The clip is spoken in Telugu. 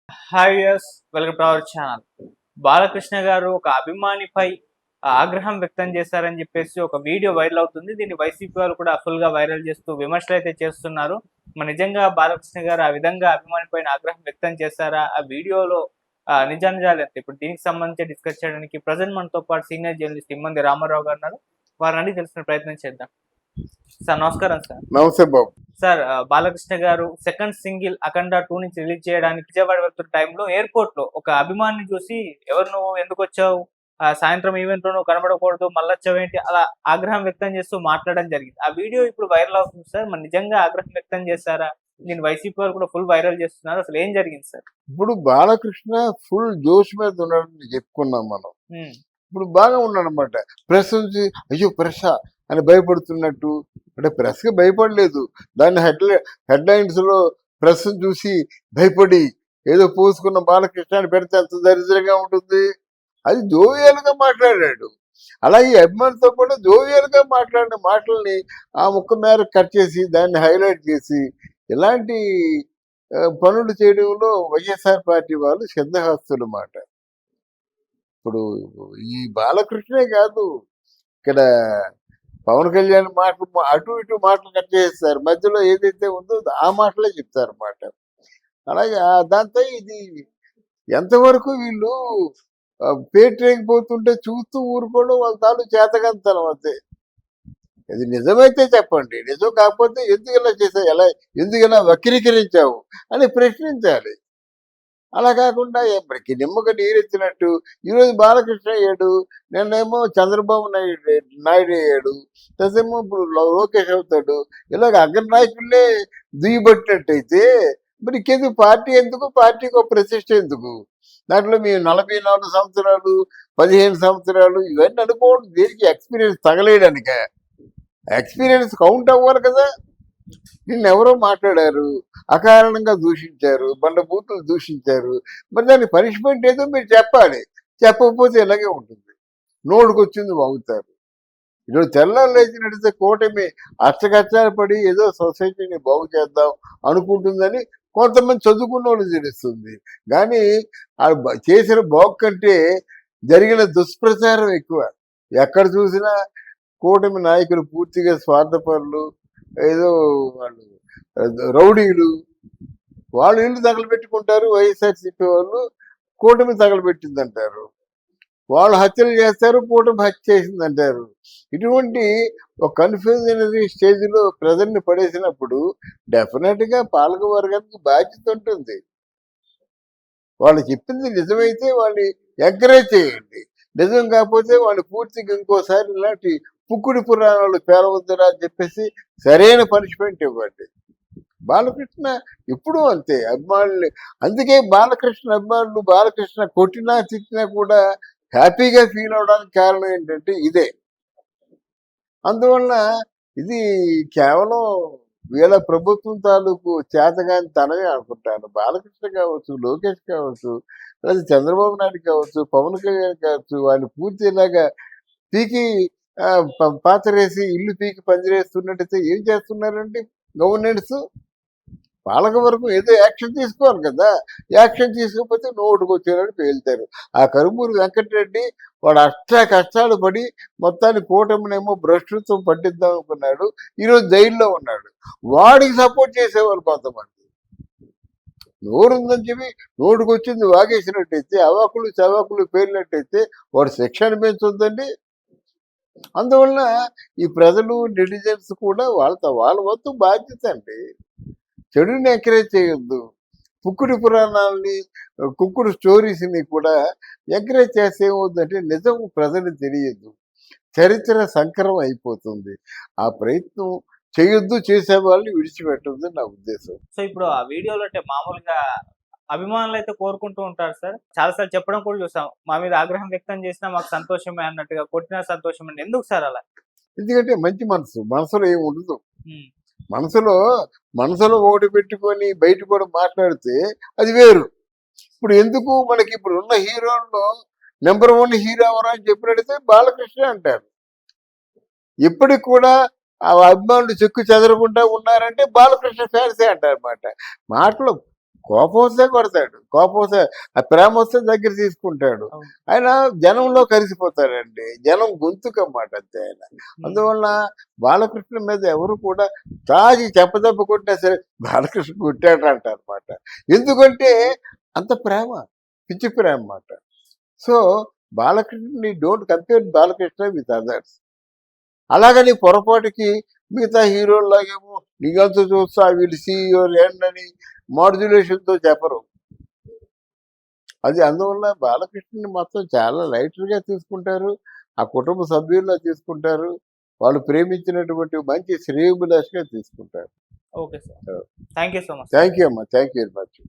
Hi yes welcome to our channel. Balakrishna garu ఒక అభిమానిపై ఆగ్రహం వ్యక్తం చేశారని చెప్పేసి ఒక వీడియో వైరల్ అవుతుంది. దీన్ని వైసీపీ వాళ్ళు కూడా ఫుల్ గా వైరల్ చేస్తూ విమర్శలు అయితే చేస్తున్నారు. మరి నిజంగా బాలకృష్ణ గారు ఆ విధంగా అభిమాని పైన ఆగ్రహం వ్యక్తం చేశారా? ఆ వీడియోలో నిజానిజాలు ఎంత? ఇప్పుడు దీనికి సంబంధించి డిస్కస్ చేయడానికి ప్రజెంట్ మనతో పాటు సీనియర్ జర్నలిస్ట్ ఇమ్మంది రామారావు గారు ఉన్నారు. వారిని అడిగి తెలుసుకునే ప్రయత్నం చేద్దాం. సార్ నమస్కారం సార్. నమస్తే బాబు. సార్ బాలకృష్ణ గారు సెకండ్ సింగిల్ అఖండ 2 నుంచి రిలీజ్ చేయడానికి విజయవాడ వెళ్తున్న టైంలో ఎయిర్పోర్ట్ లో ఒక అభిమాని చూసి ఎవరు నువ్వు, ఎందుకు వచ్చావు, సాయంత్రం ఈవెంట్ లో నువ్వు కనబడకూడదు, మళ్ళీ వచ్చావేంటి, అలా ఆగ్రహం వ్యక్తం చేస్తూ మాట్లాడడం జరిగింది. ఆ వీడియో ఇప్పుడు వైరల్ అవుతుంది సార్. మరి నిజంగా ఆగ్రహం వ్యక్తం చేశారా? నేను వైసీపీ వాళ్ళు కూడా ఫుల్ వైరల్ చేస్తున్నారు. అసలు ఏం జరిగింది సార్? ఇప్పుడు బాలకృష్ణ ఫుల్ జోష్ మీద ఉన్నాడని చెప్పుకున్నాం మనం. ఇప్పుడు బాగా ఉన్నాడు అనమాట. ప్రెస్ నుంచి అయ్యో ప్రెస్ అని భయపడుతున్నట్టు, అంటే ప్రెస్ కి భయపడలేదు. దాన్ని హెడ్లైన్స్ లో ప్రెస్ చూసి భయపడి ఏదో పోసుకున్న బాలకృష్ణ అని పెడితే ఎంత దరిద్రంగా ఉంటుంది. అది జోవియల్గా మాట్లాడాడు. అలాగే అభిమానులతో కూడా జోవియల్గా మాట్లాడిన మాటల్ని ఆ ముక్క మేర కట్ చేసి దాన్ని హైలైట్ చేసి ఇలాంటి పనులు చేయడంలో వైఎస్ఆర్ పార్టీ వాళ్ళు సిద్ధహస్తులు మాట. ఇప్పుడు ఈ బాలకృష్ణే కాదు, ఇక్కడ పవన్ కళ్యాణ్ మాటలు అటు ఇటు మాటలు కట్ చేస్తారు, మధ్యలో ఏదైతే ఉందో ఆ మాటలే చెప్తారు అన్నమాట. అలాగే దాంతో ఇది ఎంతవరకు వీళ్ళు పోతుంటే చూస్తూ ఊరుకోవడం వాళ్ళ తాను చేతకంతనం అంతే. ఇది నిజమైతే చెప్పండి, నిజం కాకపోతే ఎందుకు ఇలా చేసావు, ఎందుకు ఇలా వక్రీకరించావు అని ప్రశ్నించాలి. అలా కాకుండా ఎప్పటికీ నిమ్మక నీరెత్తినట్టు ఈరోజు బాలకృష్ణ అయ్యాడు, నిన్నేమో చంద్రబాబు నాయుడు అయ్యాడు, తసేమో ఇప్పుడు లోకేష్ అవుతాడు. ఇలాగ అగ్రనాయకులే దుయ్యబట్టినట్టయితే మరి ఇంకెందుకు పార్టీ, ఎందుకు పార్టీకి ఒక ప్రతిష్ట ఎందుకు? దాంట్లో మేము 44 సంవత్సరాలు 15 సంవత్సరాలు ఇవన్నీ అనుకోవడం దేనికి? ఎక్స్పీరియన్స్ తగలేయడానిక? ఎక్స్పీరియన్స్ కౌంట్ అవ్వాలి కదా. నిన్నెవరో మాట్లాడారు, అకారణంగా దూషించారు, బండబూతులు దూషించారు. మరి దానికి పనిష్మెంట్ ఏదో మీరు చెప్పాలి. చెప్పకపోతే ఇలాగే ఉంటుంది, నోటుకొచ్చింది వాగుతారు. ఈరోజు తెల్లారు లేచి నడిస్తే కూటమి అచ్చకచ్చాలు పడి ఏదో సొసైటీని బాగు చేద్దాం అనుకుంటుందని కొంతమంది చదువుకున్న వాళ్ళు తెలుస్తుంది. కానీ చేసిన బాగు కంటే జరిగిన దుష్ప్రచారం ఎక్కువ. ఎక్కడ చూసినా కూటమి నాయకులు పూర్తిగా స్వార్థపరులు, ఏదో వాళ్ళు రౌడీలు, వాళ్ళు ఇల్లు తగలబెట్టుకుంటారు. వైఎస్ఆర్సీపీ వాళ్ళు కూటమి తగలబెట్టిందంటారు, వాళ్ళు హత్యలు చేస్తారు, కూటమి హత్య చేసిందంటారు. ఇటువంటి ఒక కన్ఫ్యూజనరీ స్టేజ్లో ప్రజల్ని పడేసినప్పుడు డెఫినెట్గా పాలక వర్గానికి బాధ్యత ఉంటుంది. వాళ్ళు చెప్పింది నిజమైతే వాళ్ళని ఎంకరేజ్ చేయండి, నిజం కాకపోతే వాళ్ళు పూర్తిగా ఇంకోసారి ఇలాంటి పుక్కుడి పురాణాలు పేలవద్దురా అని చెప్పేసి సరైన పనిష్మెంట్ ఇవ్వండి. బాలకృష్ణ ఎప్పుడూ అంతే అభిమానులు. అందుకే బాలకృష్ణ అభిమానులు బాలకృష్ణ కొట్టినా తిట్టినా కూడా హ్యాపీగా ఫీల్ అవడానికి కారణం ఏంటంటే ఇదే. అందువలన ఇది కేవలం వీళ్ళ ప్రభుత్వం తాలూకు చేతగాని తనమే అనుకుంటాను. బాలకృష్ణ కావచ్చు, లోకేష్ కావచ్చు, లేదా చంద్రబాబు నాయుడు కావచ్చు, పవన్ కళ్యాణ్ కావచ్చు, వాళ్ళు పూర్తి ఇలాగా పీకి పాతరేసి ఇల్లు పీకి పందిరేస్తున్నట్టయితే ఏం చేస్తున్నారంటే గవర్నెన్స్ పాలక వరకు ఏదో యాక్షన్ తీసుకోవాలి కదా. యాక్షన్ తీసుకోకపోతే నోటుకు వచ్చేవాడు పేలుతారు. ఆ కరుమూరి వెంకటరెడ్డి వాడు కష్టాలు పడి మొత్తాన్ని కూటమినేమో భ్రష్టత్వం పట్టిద్దాం అనుకున్నాడు, ఈరోజు జైల్లో ఉన్నాడు. వాడికి సపోర్ట్ చేసేవారు కొంతమంది. నోరుందని చెప్పి నోటుకు వచ్చింది వాగేసినట్టయితే, అవాకులు చవాకులు పేలినట్టయితే వాడు శిక్ష అనిపించొద్దండి. అందువలన ఈ ప్రజలు నెటిజన్స్ కూడా వాళ్ళ వంతు బాధ్యత అండి. చెడుని ఎంకరేజ్ చేయొద్దు. పుక్కుడి పురాణాలని, కుక్కుడు స్టోరీస్ని కూడా ఎంకరేజ్ చేస్తే ఏమవుతుందంటే నిజం ప్రజలకు తెలియదు, చరిత్ర సంకరం అయిపోతుంది. ఆ ప్రయత్నం చేయొద్దు, చేసే వాళ్ళని విడిచిపెట్టద్దు నా ఉద్దేశం. సో ఇప్పుడు ఆ వీడియోలో అంటే మామూలుగా అభిమానులు అయితే కోరుకుంటూ ఉంటారు సార్, చాలాసార్లు చెప్పడం కూడా చూసాం, మా మీద ఆగ్రహం వ్యక్తం చేసినా మాకు సంతోషమే అన్నట్టుగా, కొట్టినా సంతోషమే. ఎందుకు సార్ అలా? ఎందుకంటే మంచి మనసులో ఏమి ఉండదు. మనసులో ఒకటి పెట్టుకొని బయట కూడా మాట్లాడితే అది వేరు. ఇప్పుడు ఎందుకు మనకి ఇప్పుడు ఉన్న హీరోల్లో నెంబర్ 1 హీరో ఎవరు అని చెప్పినట్టయితే బాలకృష్ణ అంటారు. ఇప్పటికి కూడా ఆ అభిమానులు చెక్కు చెదరకుండా ఉన్నారంటే బాలకృష్ణ ఫ్యాన్సే అంటారు అన్నమాట. మాటలు కోపం వస్తే కొడతాడు, కోపం వస్తే ఆ ప్రేమ వస్తే దగ్గర తీసుకుంటాడు. అవును. ఆయన జనంలో కలిసిపోతాడండి, జనం గొంతుకన్నమాట అంతే ఆయన. అందువల్ల బాలకృష్ణ మీద ఎవరు కూడా తాగి చెప్పదెబ్బ కొట్టినా సరే బాలకృష్ణ కొట్టాడు అంటారు అనమాట. ఎందుకంటే అంత ప్రేమ, పిచ్చి ప్రేమ అన్నమాట. So Balakrishna don't compare Balakrishna with others. అలాగని పొరపాటుకి మిగతా హీరోల్లాగేమో నీకంతా చూస్తా వీళ్ళు సీ యువర్ ఎండ్ అని మాడ్యులేషన్తో చెప్పరు. అది అందువల్ల బాలకృష్ణని మొత్తం చాలా లైట్గా తీసుకుంటారు, ఆ కుటుంబ సభ్యుల్లో తీసుకుంటారు, వాళ్ళు ప్రేమించినటువంటి మంచి శ్రేయోభిలాషిగా తీసుకుంటారు. Okay sir, thank you so much. Thank you అమ్మా, థ్యాంక్ యూ వెరీ మచ్.